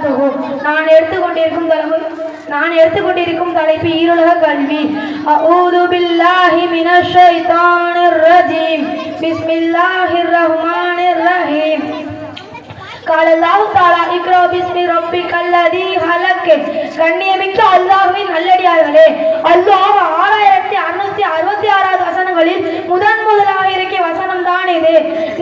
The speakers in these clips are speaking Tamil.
வபரகாத்துஹு. நான் எடுத்துக்கொண்டிருக்கும் தலைப்பு ஈருலக கல்வி. அஊது பில்லாஹி மினஷ் ஷைத்தானிர் ரஜீம். பிஸ்மில்லாஹிர் ரஹ்மானிர் ரஹீம். قال الله تعالى اقرأ باسم ربك الذي خلق. கண்ணியமிக்க அல்லாஹ்வின் நல்லடியார்களே, அல்லாஹ் 6666வது வசனங்களில் முதலாக இறக்கிய வசனம் தான் இது.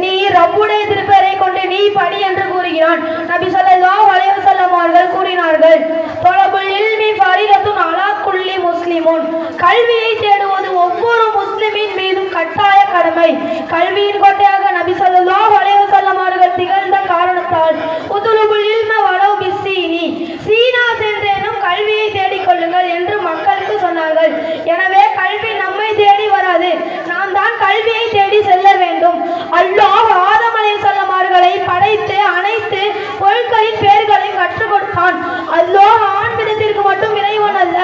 நீ ரப்புடைய திருப்பெயரை கொண்டு நீ படி என்று கூறுகிறான். நபி ஸல்லல்லாஹு அலைஹி வஸல்லம் அவர்கள் கூறினார்கள், தலபுல் இல்மி ஃபரீதத்துன் அலா குல்லி முஸ்லிமுன். கல்வியை தேடுவது ஒவ்வொரு முஸ்லிமின் மீதும் கட்டாய கடமை. கல்வியின் கோட்டையாக நபி ஸல்லல்லாஹு அலைஹி வஸல்லம் அவர்கள் திகழ்ந்த காரணத்தால் உதுலுபுல் இல்ம வலவ் பிஸ்ஸீனி, சீனா சென்றேனும் கல்வியை தேடிக் கொள்ளுங்கள் என்று மக்களுக்கு சொன்னார்கள். எனவே கல்வி நம்மை தேடி வராது, நாம் தான் கல்வியை தேடி செல்ல வேண்டும். அல்லாஹ் ஆதம் அலைஹிஸ்ஸலாம் அவர்களை படைத்து அனைத்து பொருட்களின் பெயர்களையும் கற்றுக் கொடுத்தான். அல்லாஹ் ஆண் விதத்திற்கு மட்டும் இறைவன் அல்ல,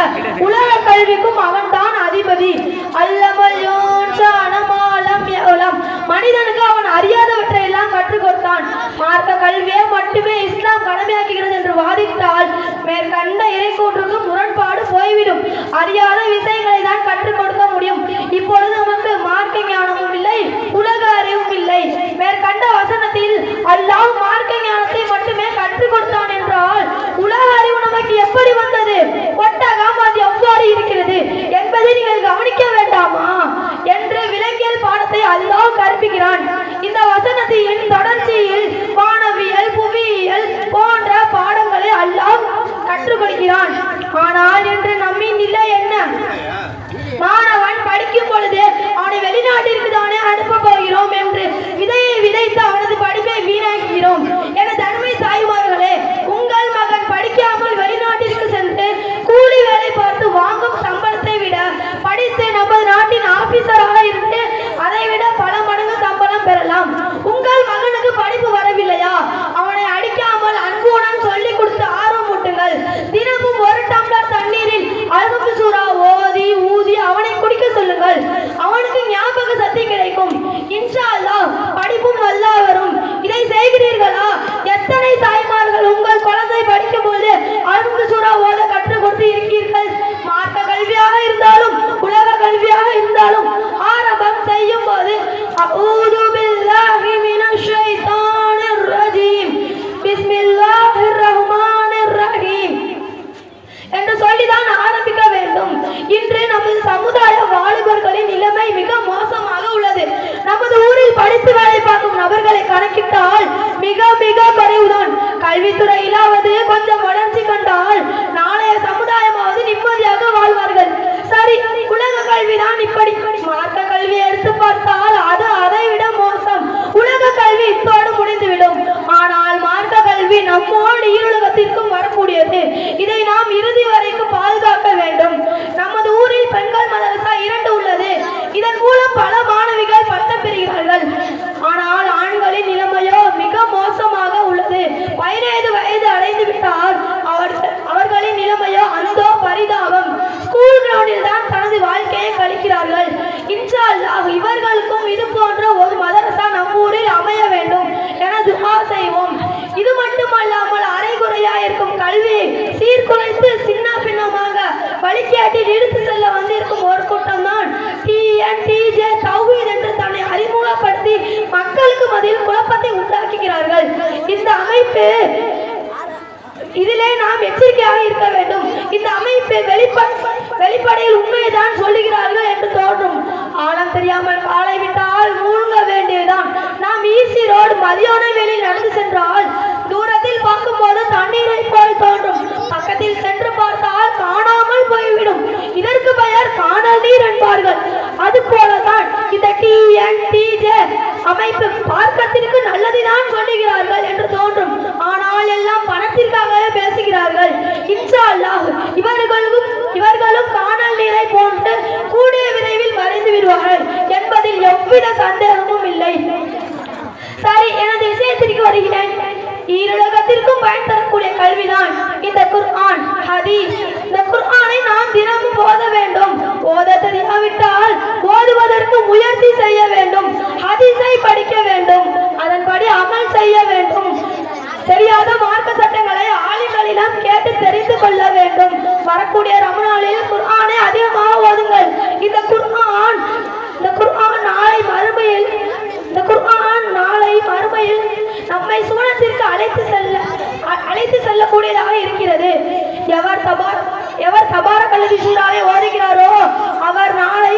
உலக கல்விக்கும் அவன் தான் அதிபதி. அல்லமல் யூன்சான மாலம் யஅலம், மனிதனுக்கு அவன் அறியாதவற்றை எல்லாம் கற்றுக் கொடுத்தான். மார்க்க கல்வியை மட்டுமே இஸ்லாம் கடமையாக்குகிறது என்று வாதிட்டால் மேற்கண்ட இறைக்கூற்றுக்கு முரண்பாடு போய்விடும். அறியாத விஷயங்களை தான் கற்றுக் கொடுக்க முடியும். இப்பொழுது நமக்கு மார்க்க ஞானமும் இல்லை, உலக அறிவும் இல்லை. மேற்கண்ட வசனத்தில் அல்லாஹ் மார்க்க ஞானத்தை மட்டுமே கற்றுக் கொடுத்தான் என்றால் உலக அறிவு நமக்கு எப்படி வந்தது, ஒட்டகம் அது எவ்வாறு இருக்கிறது என்பதை நீங்கள் கவனிக்க வேண்டாமா என்று விலங்கியல் பாடத்தை அல்லாஹ் கற்பிக்கிறான். இந்த வசனத்தின் தொடர்ச்சியில் வானவியல், புவியியல் போன்ற பாடங்களை அல்லாஹ் கற்றுக் கொடுக்கிறான். ஆனால் இன்று நம்மின் நிலை என்ன? மாணவன் படிக்கும் பொழுது அவனை வெளிநாட்டிற்கு தானே அனுப்ப போகிறோம் என்று விதையை விதைத்து அவனது படிப்பை வீணாக்கிறோம். எனது அருமை தாய்மார்களே, உங்கள் மகன் படிக்காமல் வெளிநாட்டிற்கு சென்று கூலி வேலை பார்த்து வாங்கும் சம்பளத்தை விட படித்து நமது நாட்டின் ஆபீசராக இருந்து அதை விட பல மடங்கு சம்பளம் பெறலாம். உங்கள் மகனுக்கு படிப்பு வரவில்லையா? அவனை அடிக்காமல் அன்புடன் சொல்லிக் கொடுத்து ஆர்வம் ஊட்டுங்கள். தினமும் ஒரு டம்ளர் தண்ணீரில் அல்ஹம்து சூரா ஓதி ஊதி அவனை குடிக்க சொல்லுங்கள். அவனுக்கு ஞாபக சக்தி கிடைக்கும். இன்ஷா அல்லாஹ் படிப்பும் நல்லா வரும். இதை செய்கிறீர்களா? எத்தனை தாய்மார்கள் உங்கள் குழந்தை படிக்கும் போது அல்ஹம்து சூரா ஓத கற்றுக் கொடுத்து இருக்கீர்கள்? மார்க்க கல்வியாக இருந்தாலும் உலக கல்வியாக இருந்தாலும் ஆரம்பம் செய்யும் போது அஊது பில்லாஹி மினஷ் ஷைத்தானிர் ரஜீம், பிஸ்மில்லாஹிர் ரஹ்மானிர் ரஹீம் என்று சொல்லிதான் ஆரம்பிக்க வேண்டும். இன்று நமது சமுதாய வாலிபர்களின் நிலைமை மிக மோசமாக உள்ளது. நமது ஊரில் படித்து வேலை பார்க்கும் நபர்களை கணக்கிட்டால் மிக மிக குறைவுதான். கல்வித்துறையிலாவது கொஞ்சம் வளர்ச்சி கண்டால் நாளைய சமுதாயமாவது நிம்மதியாக வாழ்வார்கள். சரி, உலக கல்விதான் இப்படி. மார்க்க கல்வியை எடுத்து பார்த்தால் அது அதை விட மோசம். உலக கல்வி இத்தோடு முடிந்துவிடும். ஆனால் மார்க்க கல்வி நம்மோடு ஈருலகத்திற்கும் வரக்கூடியது. இதை நாம் இறுதி வரைக்கும் பாதுகாக்க வேண்டும். நமது ஊரில் பெண்கள் மதரசா 2 உள்ளது. இதன் மூலம் பல மாணவிகள் பட்டம் பெறுகிறார்கள். ஆனால் ஆண்களின் நிலைமையோ மிக மோசமாக உள்ளது. 15 வயது அடைந்து விட்டால் அவர்களின் நிலைமையோ அந்தோ பரிதாபம். ஸ்கூல் கிரவுண்டில் தான் தனது வாழ்க்கையை கழிக்கிறார்கள். இன்ஷா அல்லாஹ் இவர்களுக்கும் இது போன்ற ஒரு மதரசா நம் ஊரில் அமைய வேண்டும் என துஆ செய்வோம். இது மட்டுமல்லாமல் அரைகுறையா இருக்கும் கல்வியை சீர்குலைத்து சின்ன பின்னமாக வழிகாட்டில் இழுத்து செல்ல வந்திருக்கும் ஒரு கூட்டம் தான் TNTJ தௌஹீத் என்று தன்னை அறிமுகப்படுத்தி மக்களுக்கு மத்தியில் குழப்பத்தை உண்டாக்குகிறார்கள். இந்த அமைப்பு இதிலே நாம் எச்சரிக்கையாக இருக்க வேண்டும். இந்த அமைப்பு வெளிப்படையில் உண்மையைதான் சொல்லுகிறார்கள் என்று தோன்றும். ஆழம் தெரியாமல் காலை விட்டால் மூழ்க வேண்டியதுதான். நாம் ஈசி ரோடு மதியான வேளையில் நடந்து சென்றால் தூரத்தில் பார்க்கும் போது தண்ணீரை போல் தோன்றும். பக்கத்தில் சென்று பார்த்தால் காணாமல் போய்விடும். இதற்கு பெயர் காணல் நீர் என்பார்கள். அது போலதான் இந்த TNTJ அமைப்பு பார்க்கத்திற்கு நல்லதுதான் சொல்லுகிறார்கள் என்று தோன்றும். ஆனால் எல்லாம் பணத்திற்காகவே பேசுகிறார்கள். இன்ஷா அல்லாஹ் இவர்களும் காணல் நீரை போன்று கூடிய விரைவில் மறைந்து விடுவார்கள் என்பதில் எவ்வித சந்தேகமும் இல்லை. சரி, எனது விஷயத்திற்கு வருகிறேன். ஈருலகத்திற்கும் பயன் தரக்கூடிய கல்விதான் இந்த குர்ஆன், ஹதீஸ். இந்த குர்ஆனை நாம் தினமும் ஓத வேண்டும். ஓத தெரியாவிட்டால் ஓதுவதற்கு முயற்சி செய்ய வேண்டும். ஹதீஸை படிக்க வேண்டும், அதன்படி அமல் செய்ய வேண்டும். தெரியாத மார்க்க சட்டங்களை ஆலிம் நம்மை சூனத்திற்கு அழைத்து செல்லக்கூடியதாக இருக்கிறது. எவர் தபாரக் அல்லது சூறாவை ஓதுகிறாரோ அவர் நாளை